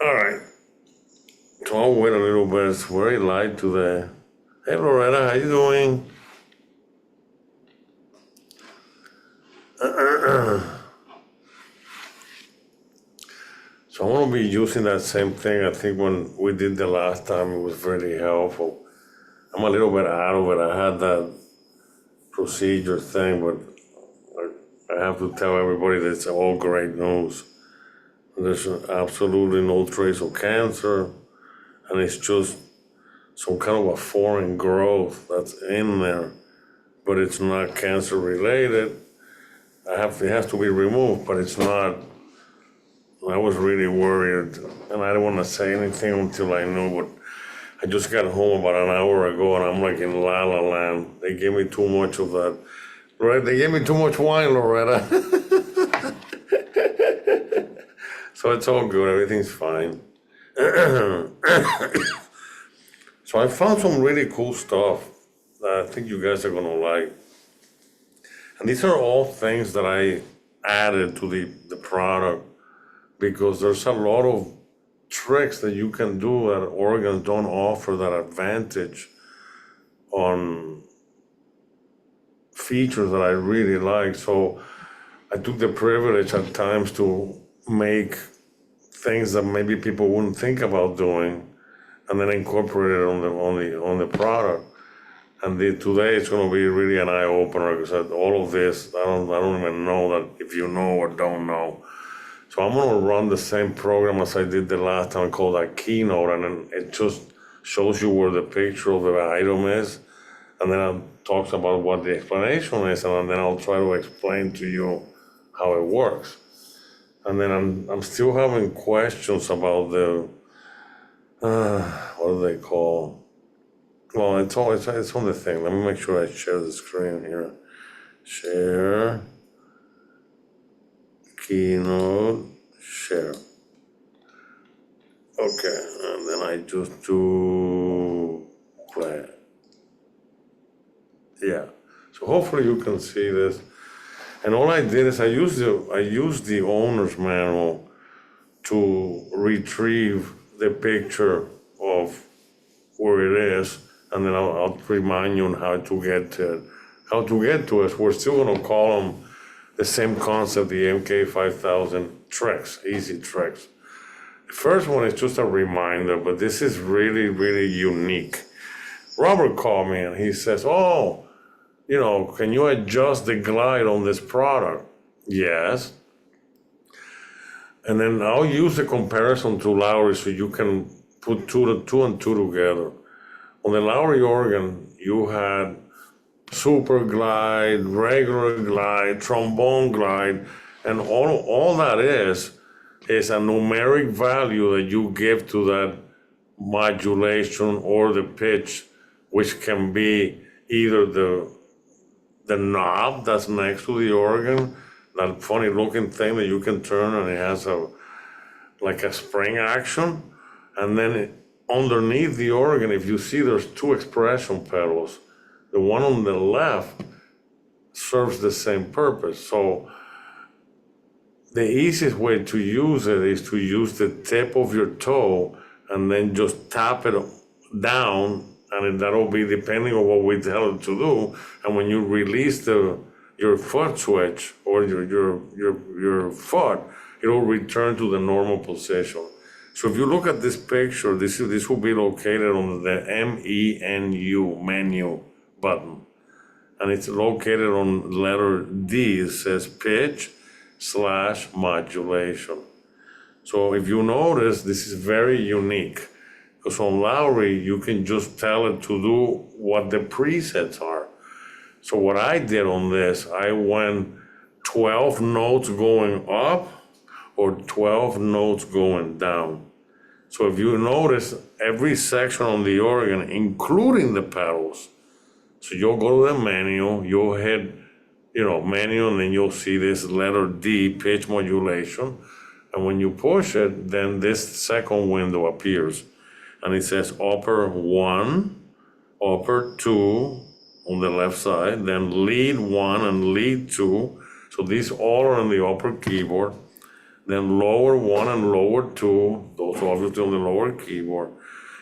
All right. So I'll wait a little bit. It's very light today. Hey, Loretta, how you doing? So I'm going to be using that same thing. I think when we did the last time, it was really helpful. I'm a little bit out of it. I had that procedure thing, but I have to tell everybody that it's all great news. There's absolutely no trace of cancer, and it's just some kind of a foreign growth that's in there, but it's not cancer related. It has to be removed, but it's not. I was really worried, and I didn't want to say anything until I knew. But I just got home about an hour ago, and I'm like in La La Land. They gave me too much of that. Right? They gave me too much wine, Loretta. So it's all good. Everything's fine. So I found some really cool stuff that I think you guys are gonna like. And these are all things that I added to the product because there's a lot of tricks that you can do that organs don't offer that advantage on features that I really like. So I took the privilege at times to make things that maybe people wouldn't think about doing and then incorporate it on the product. And today it's going to be really an eye opener because all of this I don't even know that if you know or don't know. So I'm going to run the same program as I did the last time called a keynote, and then it just shows you where the picture of the item is, and then it talks about what the explanation is, and then I'll try to explain to you how it works. And then I'm still having questions about the what do they call? Well, it's on the thing. Let me make sure I share the screen here. Share. Keynote. Share. Okay, and then I just do play. Yeah. So hopefully you can see this. And all I did is I used the owner's manual to retrieve the picture of where it is, and then I'll remind you on how to get to it. How to get to it, we're still going to call them the same concept, the MK-5000 tricks, easy tricks. The first one is just a reminder, but this is really, really unique. Robert called me and he says, oh, can you adjust the glide on this product? Yes. And then I'll use the comparison to Lowry so you can put two and two together. On the Lowry organ, you had super glide, regular glide, trombone glide, and all that is a numeric value that you give to that modulation or the pitch, which can be either the knob that's next to the organ, that funny looking thing that you can turn and it has like a spring action, and then underneath the organ, if you see, there's two expression pedals. The one on the left serves the same purpose. So the easiest way to use it is to use the tip of your toe and then just tap it down, and that'll be depending on what we tell it to do. And when you release your foot switch or your foot, it'll return to the normal position. So if you look at this picture, this will be located on the menu button, and it's located on letter D. It says pitch/modulation. So if you notice, this is very unique because on Lowry you can just tell it to do what the presets are. So what I did on this, I went 12 notes going up or 12 notes going down. So if you notice, every section on the organ, including the pedals, so you'll go to the menu, you'll hit, menu, and then you'll see this letter D, pitch modulation. And when you push it, then this second window appears. And it says upper 1, upper 2 on the left side, then lead 1 and lead 2. So these all are on the upper keyboard. then lower 1 and lower 2, those obviously on the lower keyboard.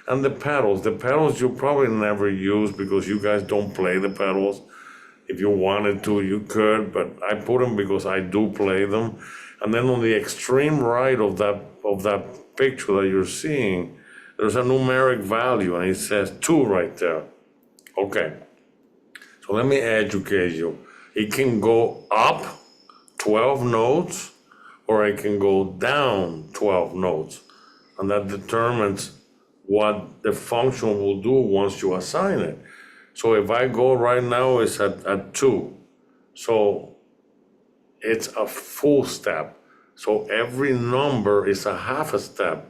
And the pedals you probably never use because you guys don't play the pedals. If you wanted to, you could, but I put them because I do play them. And then on the extreme right of that picture that you're seeing, there's a numeric value, and it says 2 right there. Okay, so let me educate you. It can go up 12 notes, or it can go down 12 notes. And that determines what the function will do once you assign it. So if I go right now, it's at 2. So it's a full step. So every number is a half a step.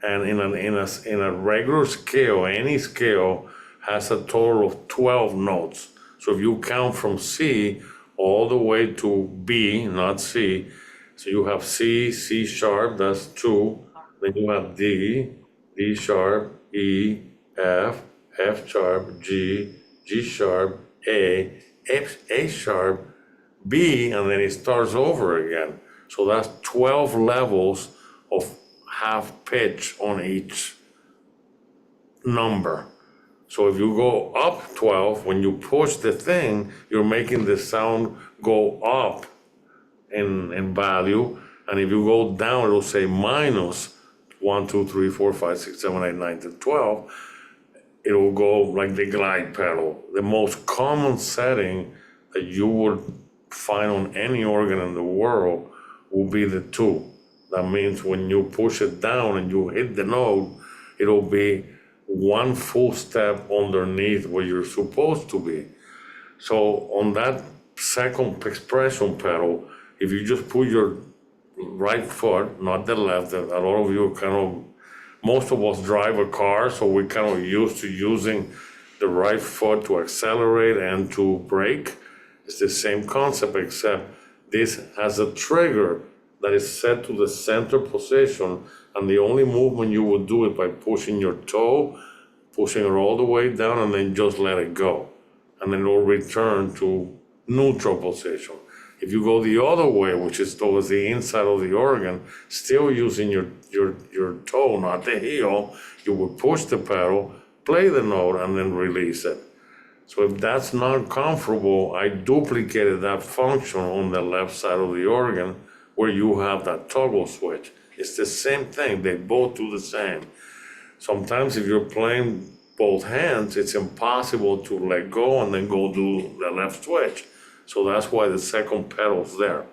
And in a regular scale, any scale has a total of 12 notes. So if you count from C all the way to B, not C, so you have C, C sharp, that's 2. Then you have D, D sharp, E, F, F sharp, G, G sharp, A, A sharp, B, and then it starts over again. So that's 12 levels of half pitch on each number. So if you go up 12, when you push the thing, you're making the sound go up in value. And if you go down, it'll say minus 1, 2, 3, 4, 5, 6, 7, 8, 9, 10, 12. It will go like the glide pedal. The most common setting that you would find on any organ in the world will be the 2. That means when you push it down and you hit the note, it'll be one full step underneath where you're supposed to be. So on that second expression pedal, if you just put your right foot, not the left, a lot of you most of us drive a car, so we're kind of used to using the right foot to accelerate and to brake. It's the same concept, except this has a trigger that is set to the center position, and the only movement you would do it by pushing your toe, pushing it all the way down, and then just let it go. And then it will return to neutral position. If you go the other way, which is towards the inside of the organ, still using your toe, not the heel, you would push the pedal, play the note, and then release it. So if that's not comfortable, I duplicated that function on the left side of the organ where you have that toggle switch. It's the same thing. They both do the same. Sometimes if you're playing both hands, it's impossible to let go and then go do the left switch. So that's why the second pedal's there.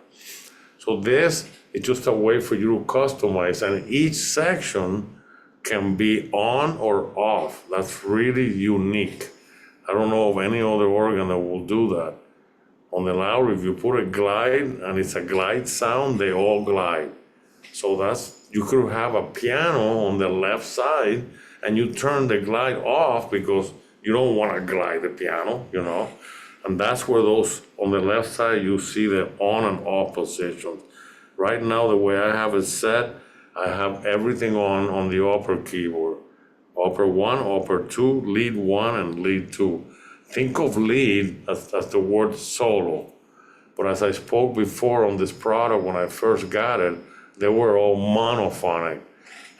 So this is just a way for you to customize, and each section can be on or off. That's really unique. I don't know of any other organ that will do that. On the loud, if you put a glide and it's a glide sound, they all glide. So you could have a piano on the left side and you turn the glide off because you don't want to glide the piano, And that's where those, on the left side, you see the on and off positions. Right now, the way I have it set, I have everything on the upper keyboard. Upper 1, upper 2, lead 1, and lead 2. Think of lead as the word solo. But as I spoke before on this product, when I first got it, they were all monophonic.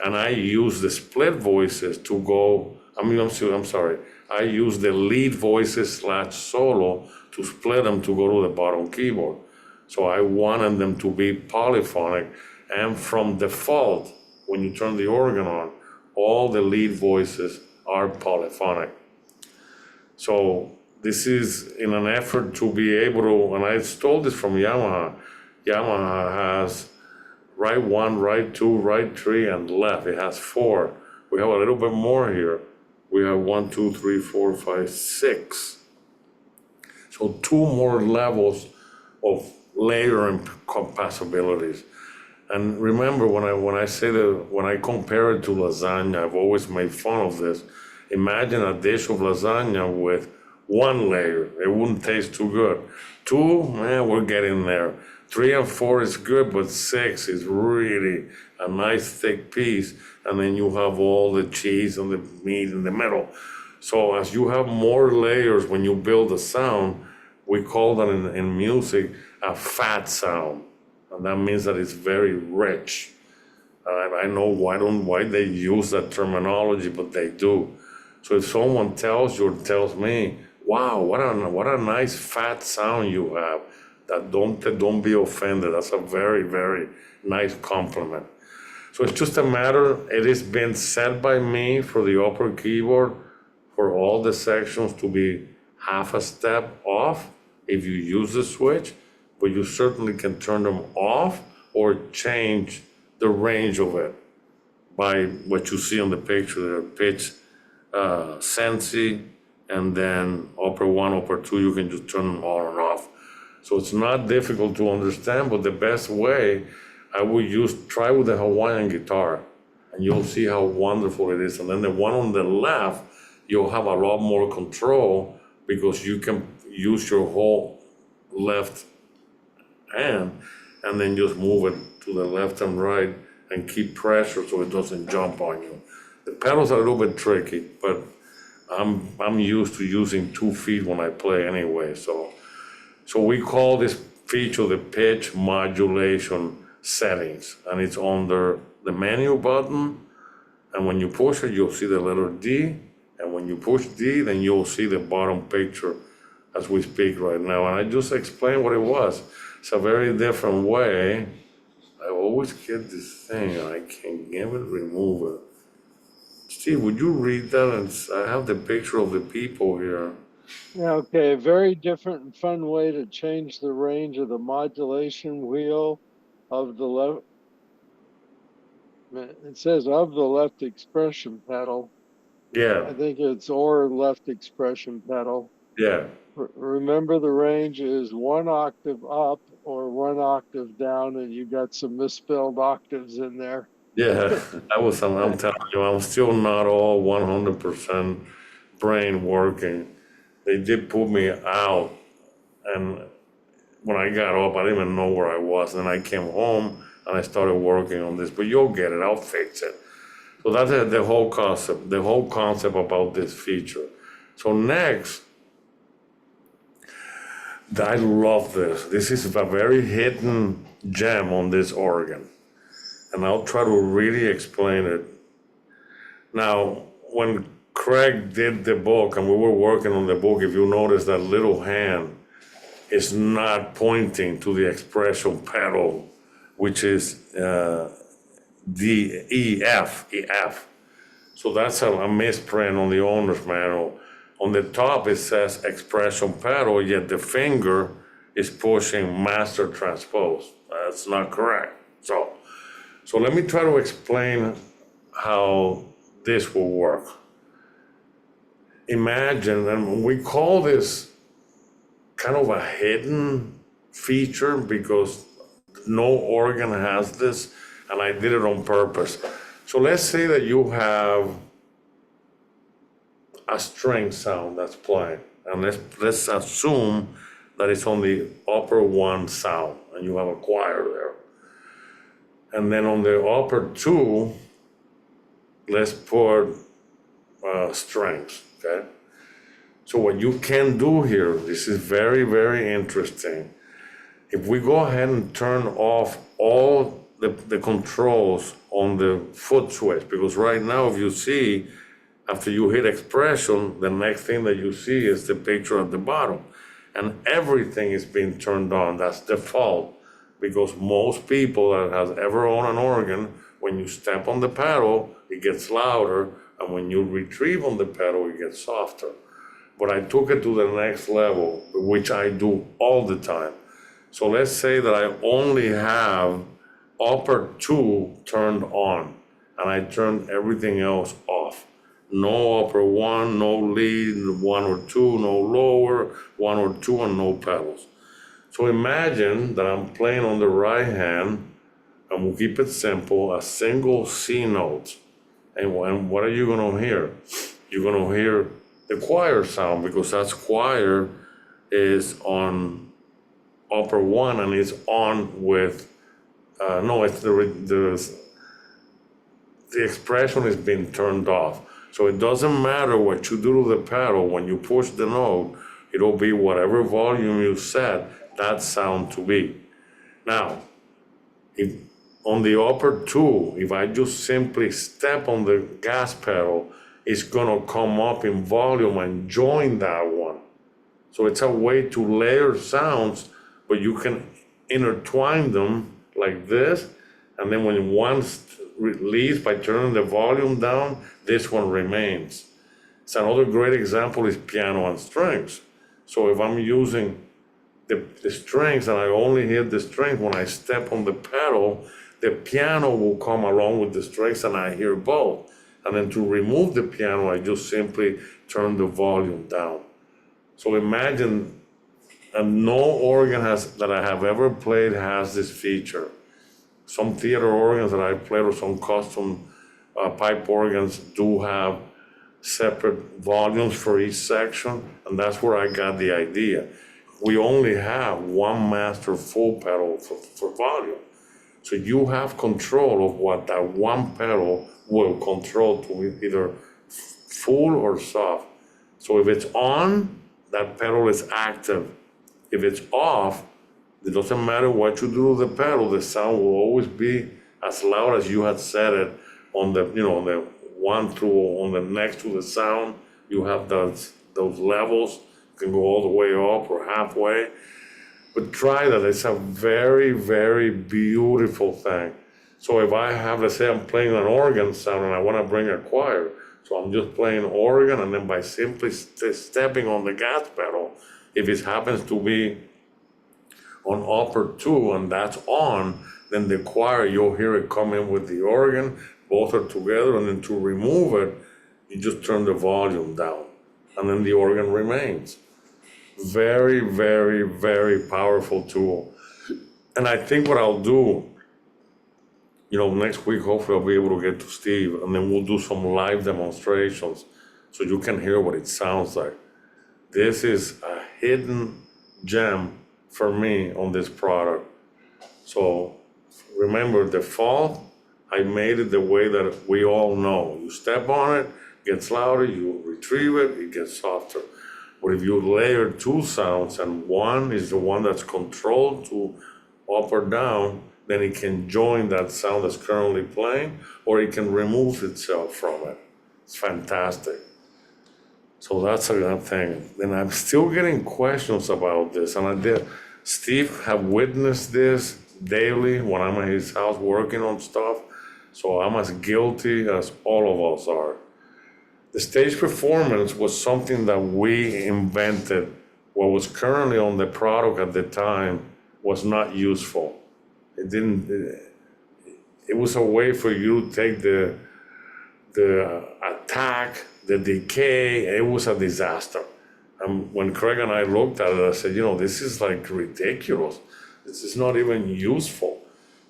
And I use the split voices to go, I'm sorry. I use the lead voices / solo to split them to go to the bottom keyboard. So I wanted them to be polyphonic. And from default, when you turn the organ on, all the lead voices are polyphonic. So this is in an effort to be able to, and I stole this from Yamaha. Yamaha has right 1, right 2, right 3, and left. It has 4. We have a little bit more here. We have 1, 2, 3, 4, 5, 6. So 2 more levels of layering possibilities. And remember, when I compare it to lasagna, I've always made fun of this. Imagine a dish of lasagna with 1 layer. It wouldn't taste too good. 2, we're getting there. 3 and 4 is good, but 6 is really a nice thick piece. And then you have all the cheese and the meat in the middle. So as you have more layers when you build a sound, we call that in music a fat sound. and that means that it's very rich. I know why they use that terminology, but they do. So if someone tells you or tells me, "Wow, what a nice fat sound you have," don't be offended. That's a very very nice compliment. So it's just a matter. It is being set by me for the upper keyboard for all the sections to be half a step off if you use the switch, but you certainly can turn them off or change the range of it by what you see on the picture there, pitch, sensi, and then upper one, upper two, you can just turn them on and off. So it's not difficult to understand, but the best way I would try with the Hawaiian guitar, and you'll see how wonderful it is. And then the one on the left, you'll have a lot more control because you can use your whole left hand and then just move it to the left and right and keep pressure so it doesn't jump on you. The pedals are a little bit tricky, but I'm used to using 2 feet when I play anyway. So we call this feature the pitch modulation settings, and it's under the menu button. And when you push it, you'll see the letter D. And when you push D, then you'll see the bottom picture as we speak right now. And I just explained what it was. It's a very different way. I always get this thing and I can't get it, remove it. Steve, would you read that? And I have the picture of the people here. Yeah, okay. Very different and fun way to change the range of the modulation wheel of the left. It says of the left expression pedal. Yeah, I think it's or left expression pedal. yeah. Remember, the range is 1 octave up or 1 octave down, and you got some misspelled octaves in there. Yeah, I'm telling you, I'm still not all 100% brain working. They did put me out, and when I got up, I didn't even know where I was. And then I came home and I started working on this, but you'll get it, I'll fix it. So that's the whole concept about this feature. So next, I love this. This is a very hidden gem on this organ. And I'll try to really explain it. Now, when Craig did the book and we were working on the book, if you notice that little hand is not pointing to the expression pedal, which is the EF. So that's a misprint on the owner's manual. On the top it says expression pedal, yet the finger is pushing master transpose. That's not correct. So let me try to explain how this will work. Imagine, and we call this kind of a hidden feature because no organ has this, and I did it on purpose. So let's say that you have a string sound that's playing, and let's assume that it's on the upper one sound, and you have a choir there. And then on the upper two, let's put strings, okay? So what you can do here, this is very, very interesting. If we go ahead and turn off all the controls on the foot switch, because right now if you see, after you hit expression, the next thing that you see is the picture at the bottom. And everything is being turned on, that's default. Because most people that has ever owned an organ, when you step on the pedal, it gets louder, and when you retrieve on the pedal, it gets softer. But I took it to the next level, which I do all the time. So let's say that I only have upper two turned on, and I turn everything else off. No upper one, no lead, 1 or 2, no lower, 1 or 2, and no pedals. So imagine that I'm playing on the right hand, and we'll keep it simple, a single C note. And what are you gonna hear? You're gonna hear the choir sound, because that choir is on upper one and it's on with, it's the expression is being turned off. So it doesn't matter what you do to the pedal, when you push the note, it'll be whatever volume you set that sound to be. Now, If on the upper two, if I just simply step on the gas pedal, it's gonna come up in volume and join that one. So it's a way to layer sounds, but you can intertwine them like this, and then when one's released by turning the volume down, this one remains. So another great example is piano and strings. So if I'm using the strings and I only hear the strings, when I step on the pedal, the piano will come along with the strings and I hear both. And then to remove the piano, I just simply turn the volume down. So imagine, and no organ that I have ever played has this feature. Some theater organs that I played or some custom pipe organs do have separate volumes for each section, and that's where I got the idea. We only have one master full pedal for volume. So you have control of what that one pedal will control to either full or soft. So if it's on, that pedal is active. If it's off, it doesn't matter what you do to the pedal, the sound will always be as loud as you had set it on the, on the one through, on the next to the sound. You have those levels, you can go all the way up or halfway. But try that, it's a very, very beautiful thing. So if I have, let's say I'm playing an organ sound and I want to bring a choir, so I'm just playing organ, and then by simply stepping on the gas pedal, if it happens to be on upper two and that's on, then the choir, you'll hear it come in with the organ, both are together, and then to remove it, you just turn the volume down, and then the organ remains. Very, very, very powerful tool. And I think what I'll do, next week, hopefully I'll be able to get to Steve, and then we'll do some live demonstrations so you can hear what it sounds like. This is a hidden gem for me on this product. So remember, default, I made it the way that we all know. You step on it, it gets louder, you retrieve it, it gets softer. But if you layer two sounds and one is the one that's controlled to up or down, then it can join that sound that's currently playing, or it can remove itself from it. It's fantastic. So that's a good thing. And I'm still getting questions about this, and Steve have witnessed this daily when I'm at his house working on stuff, so I'm as guilty as all of us are. The stage performance was something that we invented. What was currently on the product at the time was not useful. It was a way for you to take the attack, the decay. It was a disaster. And when Craig and I looked at it, I said, this is like ridiculous. This is not even useful.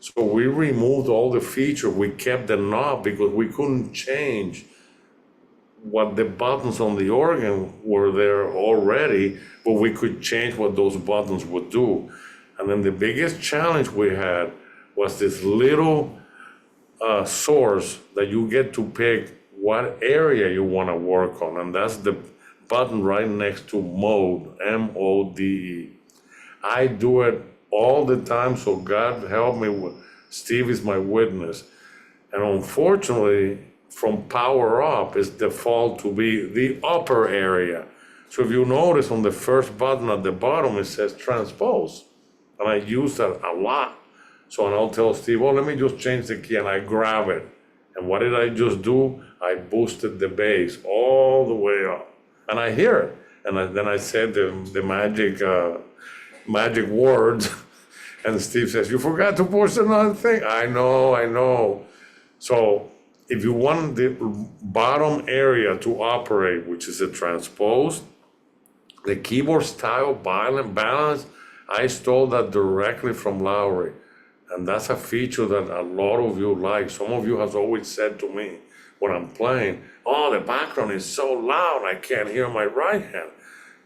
So we removed all the features. We kept the knob because we couldn't change what the buttons on the organ were there already, but we could change what those buttons would do. And then the biggest challenge we had was this little source that you get to pick what area you want to work on, and that's the button right next to mode, M-O-D-E. I do it all the time, so God help me. Steve is my witness. And unfortunately, from power up, it's default to be the upper area. So if you notice on the first button at the bottom, it says transpose. And I use that a lot. So and I'll tell Steve, let me just change the key, and I grab it. And what did I just do? I boosted the bass all the way up. And I hear it. And then I said the magic words. And Steve says, you forgot to push another thing. I know. So if you want the bottom area to operate, which is a transpose, the keyboard style balance, I stole that directly from Lowry. And that's a feature that a lot of you like. Some of you have always said to me when I'm playing, the background is so loud, I can't hear my right hand.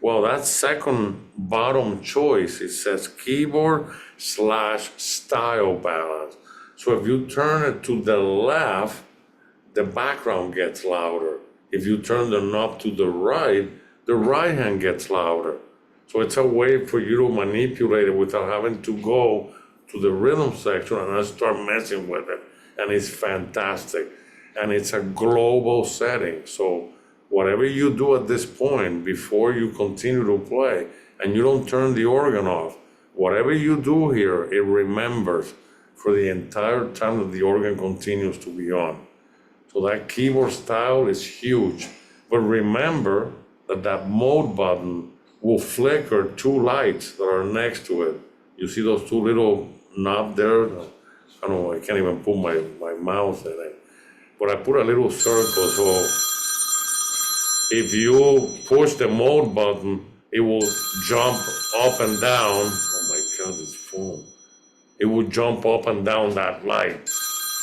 Well, that second bottom choice, it says keyboard/style balance. So if you turn it to the left, the background gets louder. If you turn the knob to the right hand gets louder. So it's a way for you to manipulate it without having to go to the rhythm section and I start messing with it. And it's fantastic. And it's a global setting. So whatever you do at this point before you continue to play, and you don't turn the organ off, whatever you do here, it remembers for the entire time that the organ continues to be on. So that keyboard style is huge. But remember that that mode button will flicker two lights that are next to it. You see those two little knobs there? I don't know, I can't even put my mouse in it. But I put a little circle, so if you push the mode button, it will jump up and down. Oh my God, this phone. It will jump up and down that light.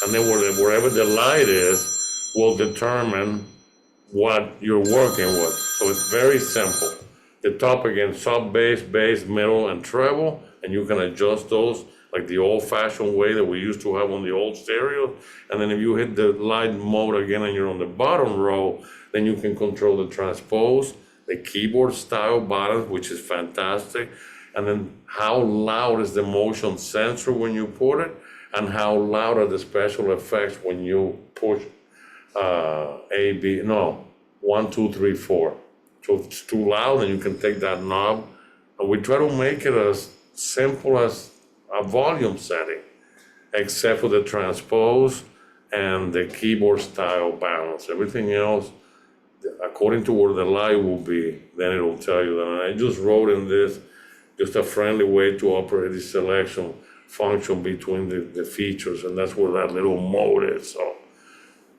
And then wherever the light is will determine what you're working with. So it's very simple. The top again, sub bass, bass, middle, and treble, and you can adjust those like the old-fashioned way that we used to have on the old stereo. And then if you hit the light mode again and you're on the bottom row, then you can control the transpose, the keyboard style balance, which is fantastic, and then how loud is the motion sensor when you put it, and how loud are the special effects when you push A, B, no, 1, 2, 3, 4. So if it's too loud, then you can take that knob, and we try to make it as simple as a volume setting, except for the transpose and the keyboard style balance. Everything else, according to where the light will be, then it will tell you that. And I just wrote in this just a friendly way to operate the selection function between the features, and that's where that little mode is.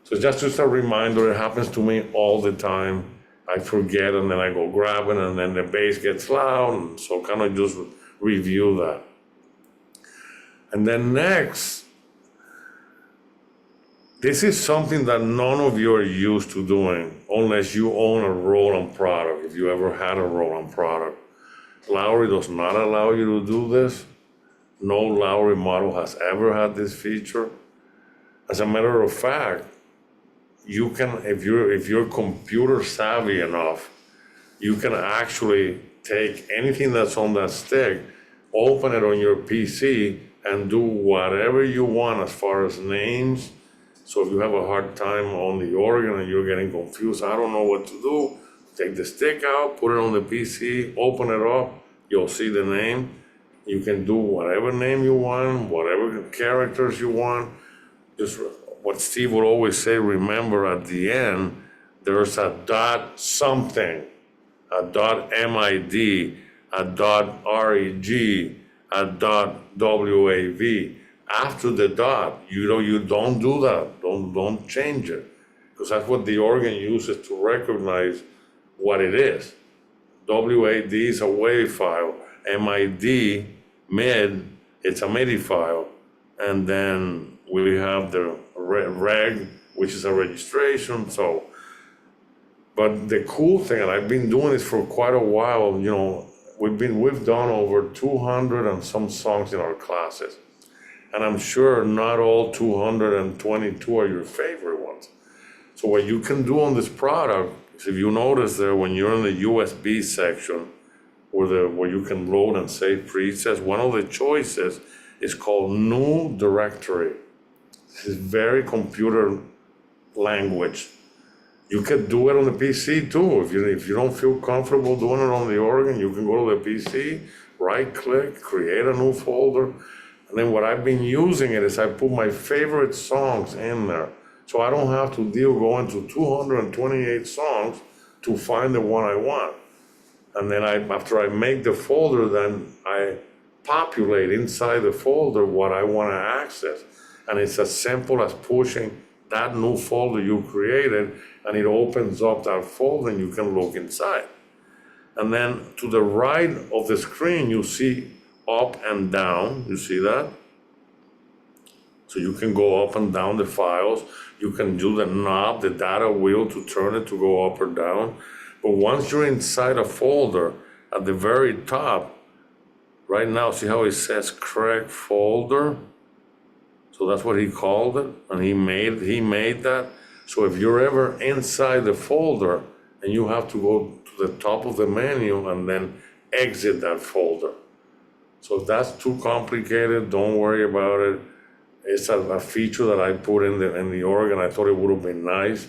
So just a reminder, it happens to me all the time. I forget and then I go grab it and then the bass gets loud, and so kind of just review that. And then next, this is something that none of you are used to doing unless you own a Roland product, if you ever had a Roland product. Lowry does not allow you to do this. No Lowry model has ever had this feature. As a matter of fact, you can, if you're computer savvy enough, you can actually take anything that's on that stick, open it on your PC, and do whatever you want as far as names. So if you have a hard time on the organ and you're getting confused, I don't know what to do, take the stick out, put it on the PC, open it up, you'll see the name. You can do whatever name you want, whatever characters you want. Just what Steve would always say, remember at the end, there's a dot something, a dot MID, a dot REG, a dot WAV. After the dot, you don't do that. Don't change it, because that's what the organ uses to recognize what it is. WAD is a wave file. MID, mid, it's a MIDI file. And then we have the reg, which is a registration. So, but the cool thing, and I've been doing this for quite a while, we've done over 200 and some songs in our classes. And I'm sure not all 222 are your favorite ones. So what you can do on this product is, if you notice there, when you're in the USB section, where you can load and save presets, one of the choices is called New Directory. This is very computer language. You can do it on the PC too. If you don't feel comfortable doing it on the organ, you can go to the PC, right-click, create a new folder. And then what I've been using it is I put my favorite songs in there. So I don't have to going to 228 songs to find the one I want. And then after I make the folder, then I populate inside the folder what I want to access. And it's as simple as pushing that new folder you created, and it opens up that folder and you can look inside. And then to the right of the screen, you see up and down. You see that? So you can go up and down the files. You can do the knob, the data wheel, to turn it to go up or down. But once you're inside a folder, at the very top, right now, see how it says correct folder? So that's what he called it, and he made that. So if you're ever inside the folder and you have to go to the top of the menu and then exit that folder, So if that's too complicated, don't worry about it. It's a feature that I put in the organ. I thought it would have been nice.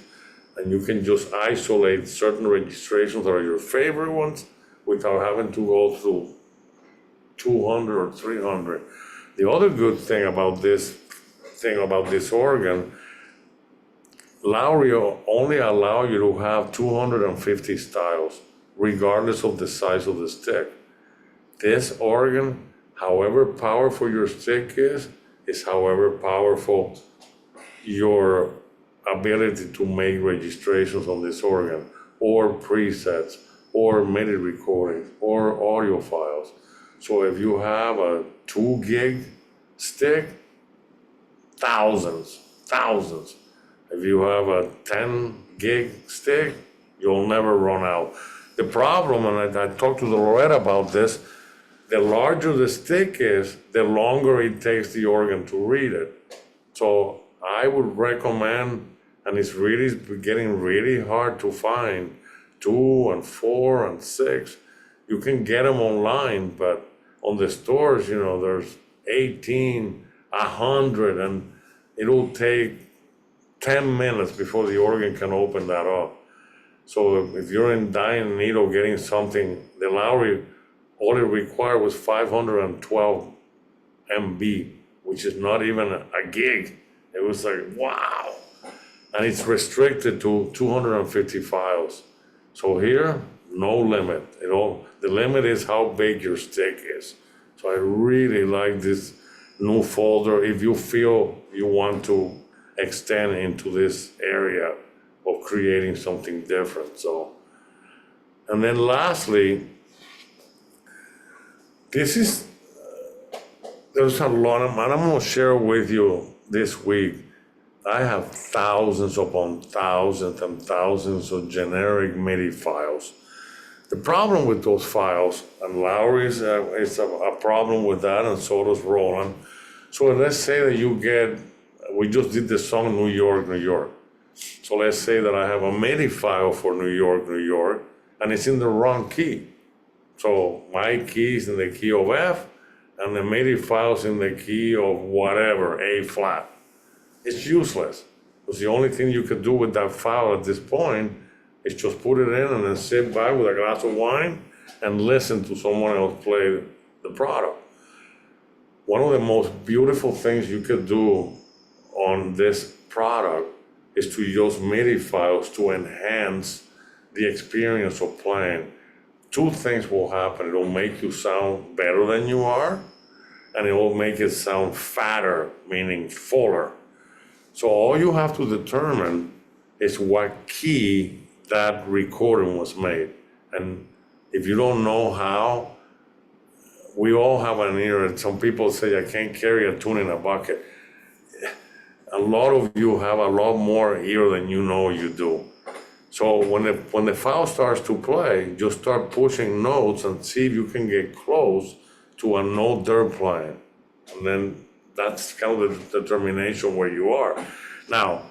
And you can just isolate certain registrations that are your favorite ones without having to go through 200 or 300. The other good thing about this organ, Lowry only allow you to have 250 styles, regardless of the size of the stick. This organ, however powerful your stick is however powerful your ability to make registrations on this organ, or presets, or MIDI recordings, or audio files. So if you have a 2 gig stick, thousands. If you have a 10 gig stick, you'll never run out. The problem, and I talked to Loretta about this, the larger the stick is, the longer it takes the organ to read it. So I would recommend, and it's really getting really hard to find, 2 and 4 and 6. You can get them online, but on the stores, there's 18, 100, and it'll take 10 minutes before the organ can open that up. So if you're in dire need of getting something, the Lowry, all it required was 512 MB, which is not even a gig. It was like, wow. And it's restricted to 250 files. So here, no limit. The limit is how big your stick is. So I really like this new folder if you feel you want to extend into this area of creating something different. So, and then lastly, there's a lot of, and I'm going to share with you this week. I have thousands upon thousands and thousands of generic MIDI files. The problem with those files, and Lowry's is a problem with that, and so does Roland. So let's say that we just did the song New York, New York. So let's say that I have a MIDI file for New York, New York, and it's in the wrong key. So my key is in the key of F, and the MIDI file's in the key of whatever, A flat. It's useless, because the only thing you could do with that file at this point is just put it in and then sit back with a glass of wine and listen to someone else play the product. One of the most beautiful things you could do on this product is to use MIDI files to enhance the experience of playing. 2 things will happen. It will make you sound better than you are, and it will make it sound fatter, meaning fuller. So all you have to determine is what key that recording was made. And if you don't know how, we all have an ear, and some people say, I can't carry a tune in a bucket. A lot of you have a lot more ear than you know you do. So when the file starts to play, just start pushing notes and see if you can get close to a note they're playing. And then that's kind of the determination where you are. Now,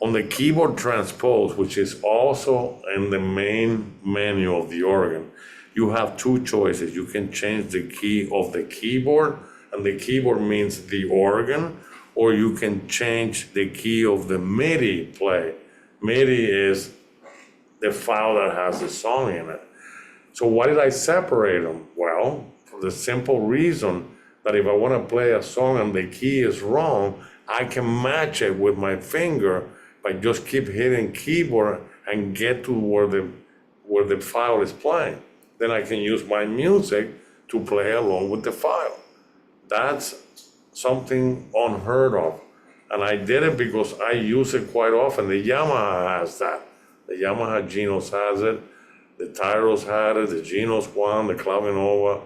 on the keyboard transpose, which is also in the main menu of the organ, you have 2 choices. You can change the key of the keyboard, and the keyboard means the organ, or you can change the key of the MIDI play. MIDI is the file that has the song in it. So why did I separate them? Well, for the simple reason that if I want to play a song and the key is wrong, I can match it with my finger by just keep hitting keyboard and get to where the file is playing. Then I can use my music to play along with the file. That's something unheard of. And I did it because I use it quite often. The Yamaha has that. The Yamaha Genos has it. The Tyros had it. The Genos One, the Clavinova.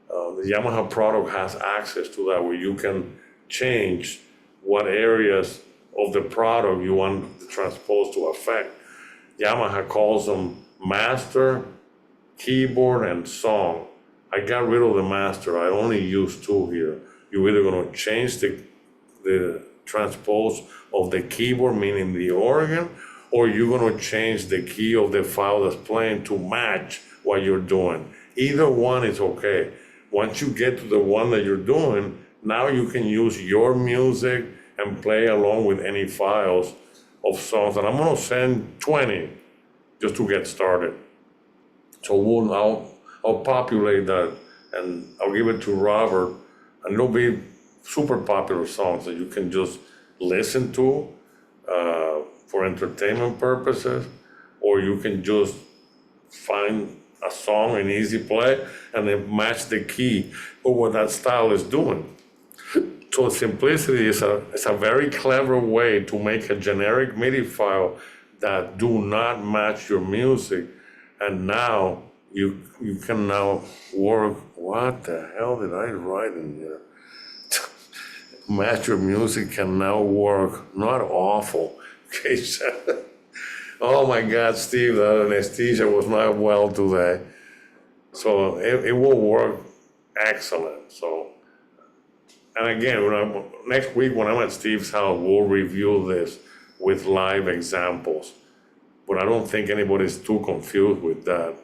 The Yamaha product has access to that, where you can change what areas of the product you want the transpose to affect. Yamaha calls them master, keyboard, and song. I got rid of the master. I only use 2 here. You're either going to change the transpose of the keyboard, meaning the organ, or you're going to change the key of the file that's playing to match what you're doing. Either one is okay. once you get to the one that you're doing, now you can use your music and play along with any files of songs. And I'm gonna send 20 just to get started. So I'll populate that and I'll give it to Robert, and it'll be super popular songs that you can just listen to for entertainment purposes, or you can just find a song in easy play and then match the key of what that style is doing. So simplicity is a very clever way to make a generic MIDI file that do not match your music, and now you can now work. What the hell did I write in here? Match your music can now work. Not awful. Okay, oh my God, Steve, that anesthesia was not well today. So it will work excellent. So, and again, next week when I'm at Steve's house, we'll review this with live examples. But I don't think anybody's too confused with that.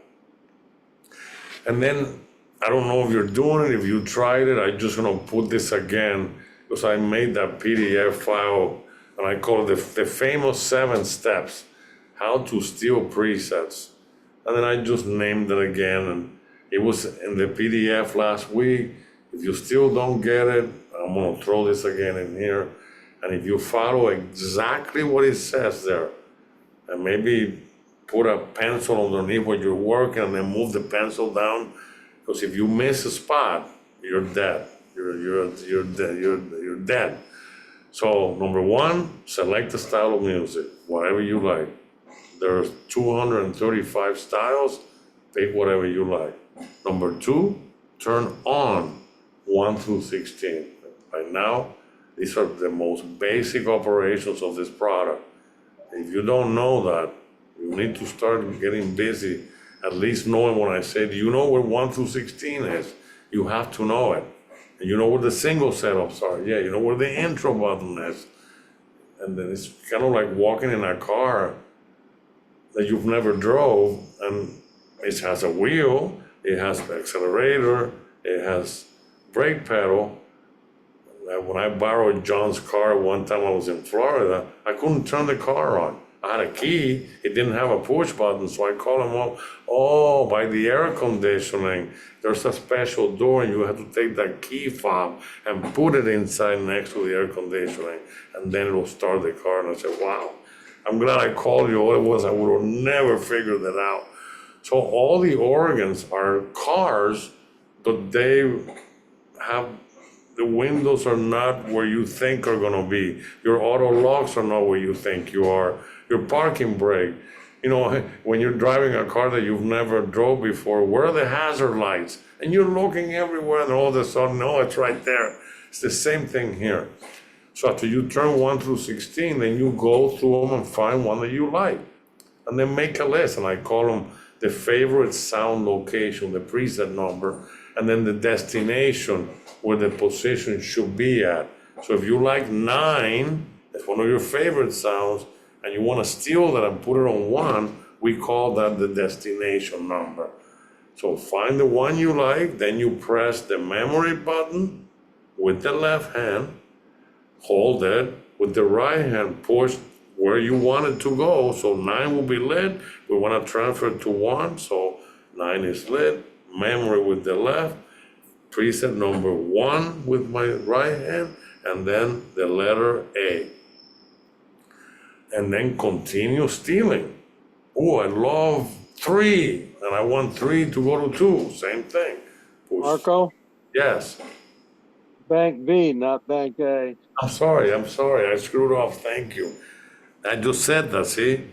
And then, I don't know if you're doing it, if you tried it, I'm just gonna put this again, because I made that PDF file, and I call it the famous 7 steps, how to steal presets. And then I just named it again, and it was in the PDF last week. If you still don't get it, I'm gonna throw this again in here. And if you follow exactly what it says there, and maybe put a pencil underneath what you're working and then move the pencil down, because if you miss a spot, you're dead. You're dead. You're dead. So number 1, select the style of music, whatever you like. There's 235 styles, pick whatever you like. Number 2, turn on 1 through 16. By now, these are the most basic operations of this product. If you don't know that, you need to start getting busy, at least knowing when I say, do you know where 1 through 16 is? You have to know it. And you know where the single setups are. Yeah, you know where the intro button is. And then it's kind of like walking in a car that you've never drove, and it has a wheel, it has an accelerator, it has brake pedal. When I borrowed John's car one time I was in Florida, I couldn't turn the car on. I had a key, it didn't have a push button, so I called him up. Oh, by the air conditioning, there's a special door, and you have to take that key fob and put it inside next to the air conditioning, and then it'll start the car. And I said, wow, I'm glad I called you. Otherwise, I would have never figured that out. So all the organs are cars, but they have, the windows are not where you think are gonna be. Your auto locks are not where you think you are. Your parking brake, you know, when you're driving a car that you've never drove before, where are the hazard lights? And you're looking everywhere, and all of a sudden, no, it's right there. It's the same thing here. So after you turn 1 through 16, then you go through them and find one that you like. And then make a list, and I call them the favorite sound location, the preset number, and then the destination where the position should be at. So if you like 9, that's one of your favorite sounds, and you want to steal that and put it on 1, we call that the destination number. So find the one you like, then you press the memory button with the left hand, hold it, with the right hand push where you want it to go. So 9 will be lit, we want to transfer it to 1, so 9 is lit, memory with the left, preset number 1 with my right hand, and then the letter A. And then continue stealing. Oh, I love 3, and I want 3 to go to 2, same thing. Push. Marco, Yes. Bank B, not Bank A. I'm sorry, I screwed off, thank you. I just said that, see?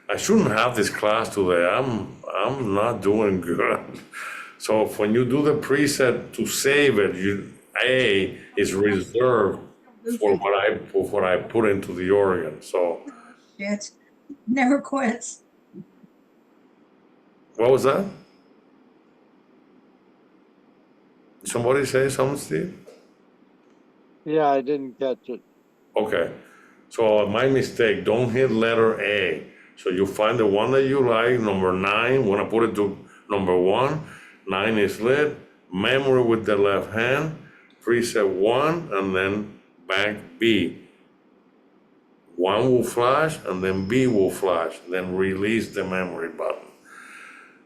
I shouldn't have this class today, I'm not doing good. So when you do the preset to save it, A is reserved for what I put into the organ, so. Shit, never quits. What was that? Somebody say something, Steve? Yeah, I didn't catch it. Okay, so my mistake, don't hit letter A. So you find the one that you like, number 9, wanna put it to number 1, 9 is lit, memory with the left hand, preset 1, and then back B. 1 will flash, and then B will flash, then release the memory button.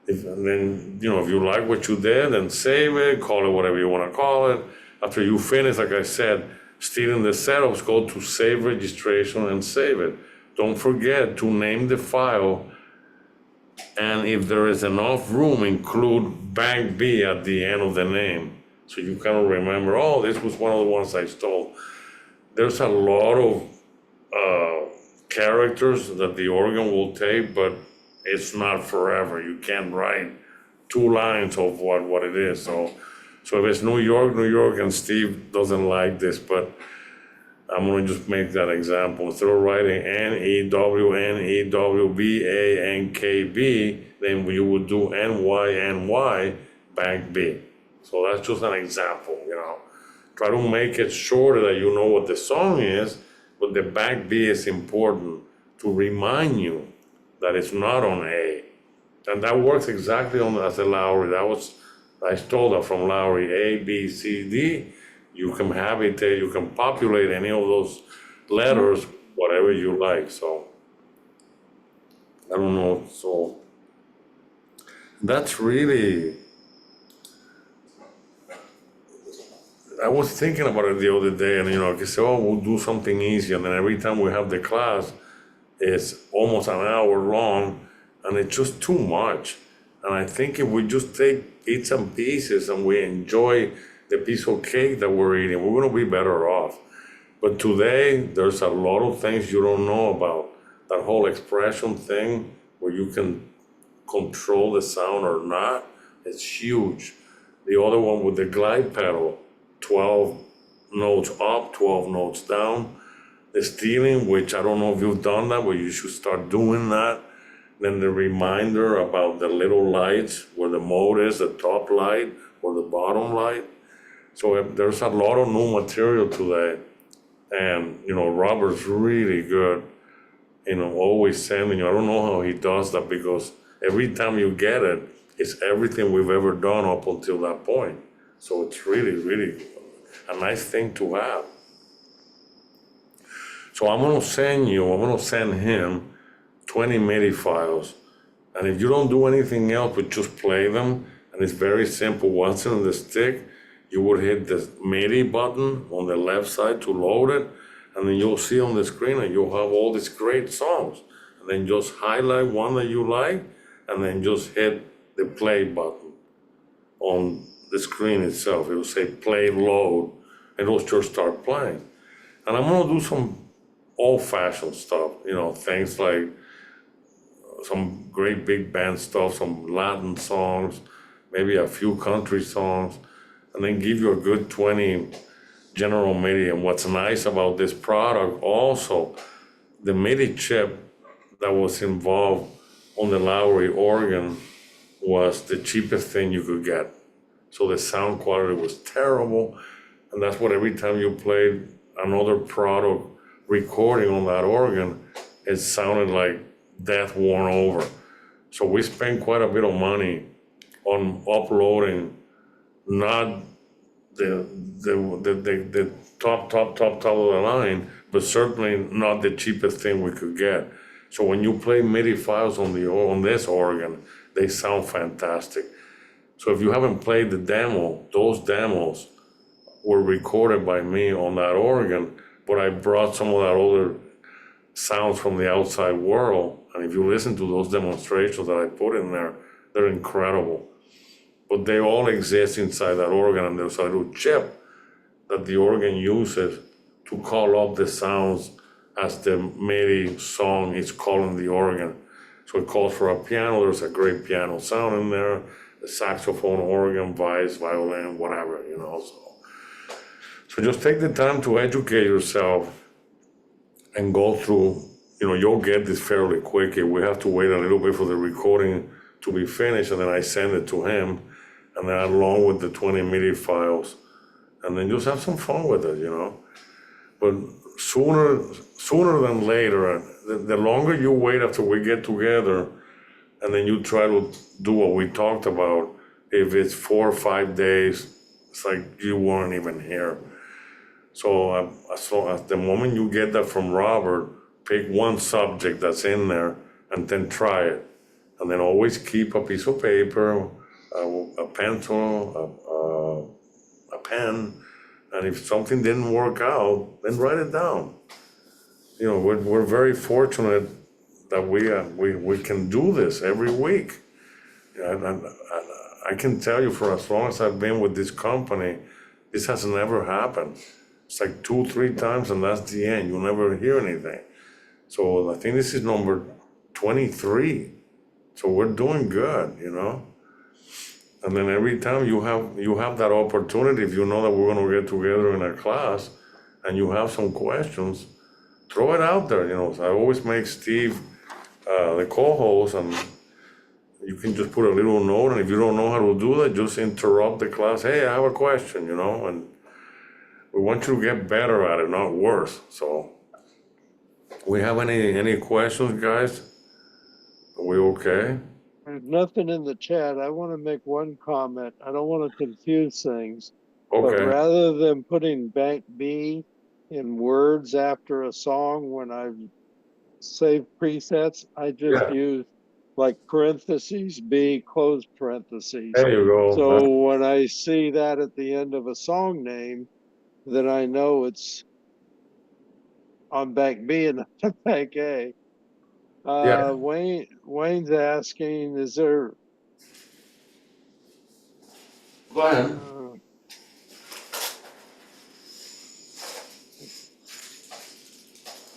And then, if you like what you did, then save it, call it whatever you want to call it. After you finish, like I said, still in the setups, go to save registration and save it. Don't forget to name the file, and if there is enough room, include bank B at the end of the name. So you kind of remember, oh, this was one of the ones I stole. There's a lot of characters that the organ will take, but it's not forever. You can't write 2 lines of what it is. So if it's New York, and Steve doesn't like this, but I'm gonna just make that example. Instead of writing NEWNEWBANKB, then you would do NYNY bank B. So that's just an example, Try to make it shorter that you know what the song is, but the back B is important to remind you that it's not on A. And that works exactly as a Lowry. I stole that from Lowry, A, B, C, D. You can you can populate any of those letters, whatever you like. So, I don't know. So, that's really, I was thinking about it the other day, and I said, oh, we'll do something easy. And then every time we have the class, it's almost an hour long, and it's just too much. And I think if we just take bits and pieces and we enjoy the piece of cake that we're eating, we're gonna be better off. But today, there's a lot of things you don't know about. That whole expression thing, where you can control the sound or not, it's huge. The other one with the glide pedal, 12 notes up, 12 notes down. The stealing, which I don't know if you've done that, but you should start doing that. Then the reminder about the little lights, where the mode is, the top light or the bottom light. So there's a lot of new material today. And, Robert's really good, always sending you. I don't know how he does that, because every time you get it, it's everything we've ever done up until that point. So it's really, really a nice thing to have. So I'm gonna send him 20 MIDI files. And if you don't do anything else but just play them, and it's very simple, once in the stick, you would hit the MIDI button on the left side to load it, and then you'll see on the screen and you'll have all these great songs. And then just highlight one that you like, and then just hit the play button on the screen itself. It will say play load, and it'll just start playing. And I'm gonna do some old-fashioned stuff, things like some great big band stuff, some Latin songs, maybe a few country songs, and then give you a good 20 general MIDI. And what's nice about this product also, the MIDI chip that was involved on the Lowry organ was the cheapest thing you could get. So the sound quality was terrible, and that's what every time you played another product recording on that organ, it sounded like death worn over. So we spent quite a bit of money on uploading not the top of the line, but certainly not the cheapest thing we could get. So when you play MIDI files on this organ, they sound fantastic. So if you haven't played the demo, those demos were recorded by me on that organ, but I brought some of that other sounds from the outside world. And if you listen to those demonstrations that I put in there, they're incredible. But they all exist inside that organ, and there's a little chip that the organ uses to call up the sounds as the MIDI song is calling the organ. So it calls for a piano. There's a great piano sound in there, a saxophone, organ, vice, violin, whatever, So just take the time to educate yourself and go through, you'll get this fairly quick. We have to wait a little bit for the recording to be finished, and then I send it to him, and then along with the 20 MIDI files, and then just have some fun with it, But sooner than later, the longer you wait after we get together, and then you try to do what we talked about, If it's 4 or 5 days, it's like you weren't even here. So at the moment you get that from Robert, pick one subject that's in there and then try it. And then always keep a piece of paper, a pencil, a pen, and if something didn't work out, then write it down. You know, we're very fortunate that we can do this every week. And I can tell you for as long as I've been with this company, this has never happened. It's like 2, 3 times, and that's the end. You'll never hear anything. So I think this is number 23. So we're doing good, you know. And then every time you have that opportunity, if you know that we're going to get together in a class, and you have some questions, throw it out there. You know, so I always make Steve the co-host, and you can just put a little note. And if you don't know how to do that, just interrupt the class. Hey, I have a question, you know, and we want you to get better at it, not worse. So, we have any questions, guys? Are we okay? There's nothing in the chat. I want to make one comment. I don't want to confuse things, but Okay. rather than putting bank B in words after a song when I've saved presets, I just Yeah. use like parentheses B, close parentheses. There you go. So when I see that at the end of a song name, then I know it's on bank B and not bank A. Yeah. Wayne's asking, is there Go ahead.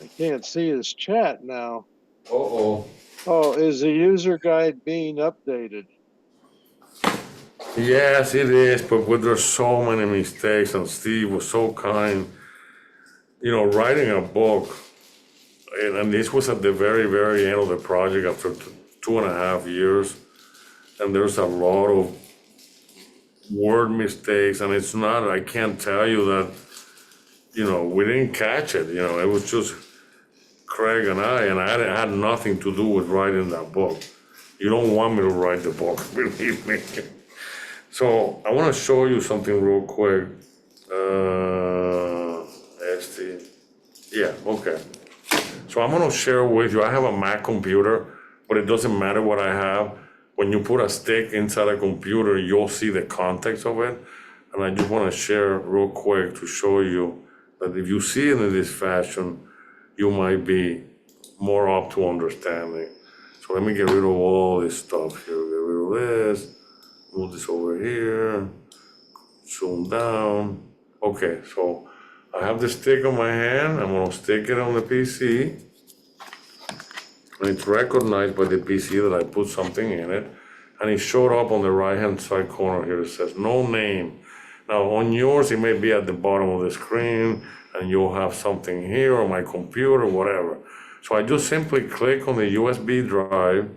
I can't see his chat now. Uh-oh. Oh, is the user guide being updated? Yes, it is, but there's so many mistakes, and Steve was so kind. You know, writing a book, and this was at the very, very end of the project after 2.5 years, and there's a lot of word mistakes, and it's not, I can't tell you that, you know, we didn't catch it, you know, it was just Craig and I had nothing to do with writing that book. You don't want me to write the book, believe me. So I want to show you something real quick. Estey. Yeah, okay. So I'm going to share with you, I have a Mac computer, but it doesn't matter what I have. When you put a stick inside a computer, you'll see the context of it. And I just want to share real quick to show you that if you see it in this fashion, you might be more up to understanding. So let me get rid of all this stuff here. Get rid of this, move this over here, zoom down. Okay, so I have the stick on my hand. I'm gonna stick it on the PC. And it's recognized by the PC that I put something in it. And it showed up on the right-hand side corner here. It says no name. Now on yours, it may be at the bottom of the screen, and you'll have something here on my computer, whatever. So I just simply click on the USB drive,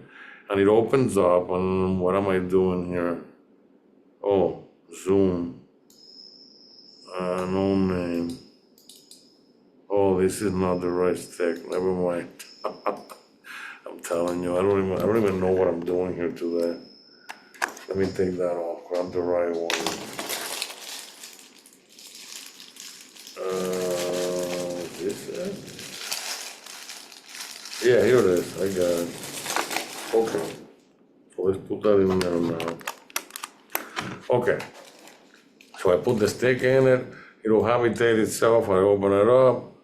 and it opens up. And what am I doing here? Oh, zoom. No name. Oh, this is not the right stick. Never mind. I'm telling you, I don't even know what I'm doing here today. Let me take that off. Grab the right one. This it? Yeah, here it is. I got it. Okay. So let's put that in there now. Okay. So I put the stick in it. It'll habitate itself. I open it up.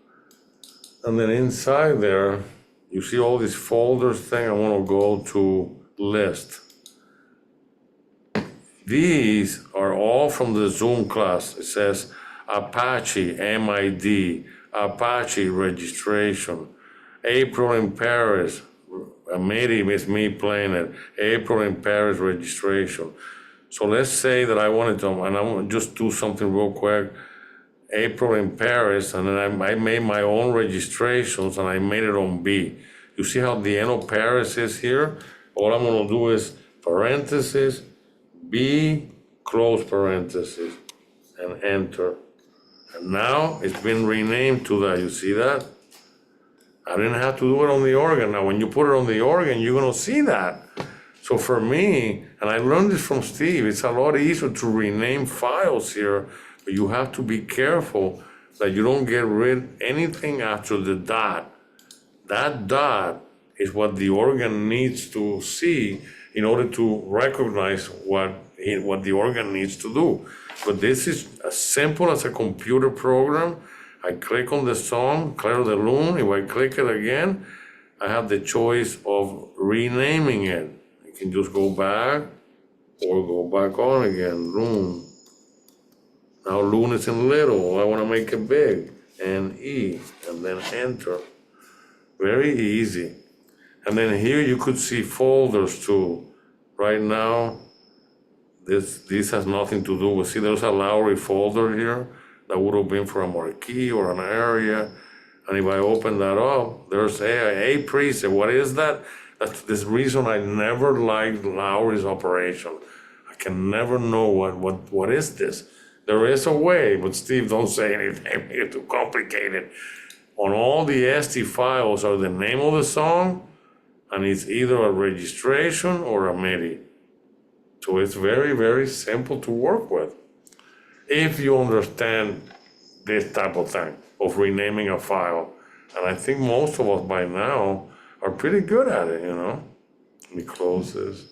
And then inside there, you see all these folders thing. I want to go to list. These are all from the Zoom class. It says Apache MID, Apache registration, April in Paris. Maybe it's me playing it. April in Paris registration. So let's say that I wanted to, and I want to just do something real quick. April in Paris, and then I made my own registrations, and I made it on B. You see how the end of Paris is here? All I'm gonna do is parentheses, B, close parentheses, and enter. And now it's been renamed to that. You see that? I didn't have to do it on the organ. Now, when you put it on the organ, you're gonna see that. So So for me, and I learned this from Steve, it's a lot easier to rename files here, but you have to be careful that you don't get rid anything after the dot. That dot is what the organ needs to see in order to recognize what the organ needs to do. But this is as simple as a computer program. I click on the song, Clear the Loon. If I click it again, I have the choice of renaming it. I can just go back or go back on again, Loon. Now Loon is in little, I wanna make it big, and E, and then enter. Very easy. And then here you could see folders too. Right now, this has nothing to do with, see there's a Lowry folder here that would have been for a marquee or an area. And if I open that up, there's a preset. What is that? That's this reason I never liked Lowry's operation. I can never know what is this. There is a way, but Steve, don't say anything, make it too complicated. On all the Estey files are the name of the song, and it's either a registration or a MIDI. So it's very, very simple to work with. If you understand this type of thing, of renaming a file. And I think most of us by now are pretty good at it, you know? Let me close this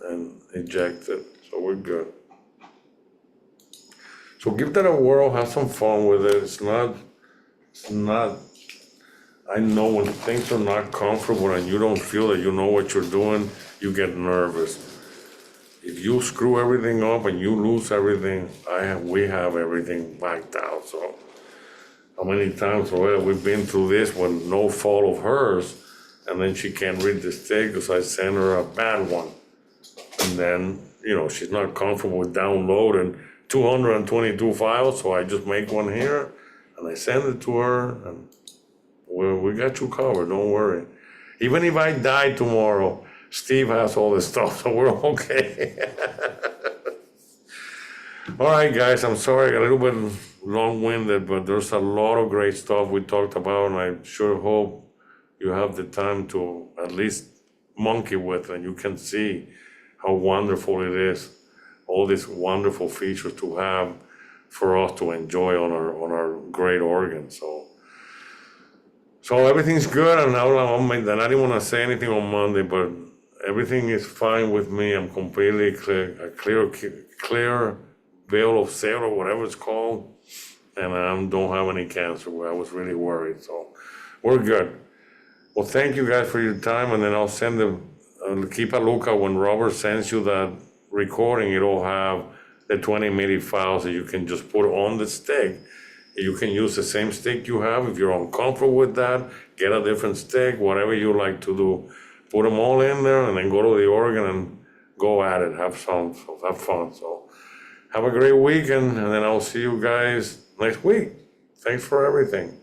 and eject it, so we're good. So give that a whirl, have some fun with it. It's not, I know when things are not comfortable and you don't feel that you know what you're doing, you get nervous. If you screw everything up and you lose everything, we have everything backed out. So how many times we've been through this with no fault of hers, and then she can't read the stick because I sent her a bad one. And then, you know, she's not comfortable with downloading 222 files, so I just make one here and I send it to her, and we got you covered, don't worry. Even if I die tomorrow, Steve has all this stuff, so we're okay. All right, guys, I'm sorry, a little bit long-winded, but there's a lot of great stuff we talked about, and I sure hope you have the time to at least monkey with it, and you can see how wonderful it is, all these wonderful features to have for us to enjoy on our great organ. So everything's good, and now I didn't want to say anything on Monday, but everything is fine with me. I'm completely clear bill of sale or whatever it's called, and I don't have any cancer. I was really worried, so we're good. Well, thank you guys for your time, and then I'll keep a lookout when Robert sends you that recording. It'll have the 20 MIDI files that you can just put on the stick. You can use the same stick you have. If you're uncomfortable with that, get a different stick, whatever you like to do. Put them all in there and then go to the organ and go at it. Have fun. So have a great weekend, and then I'll see you guys next week. Thanks for everything.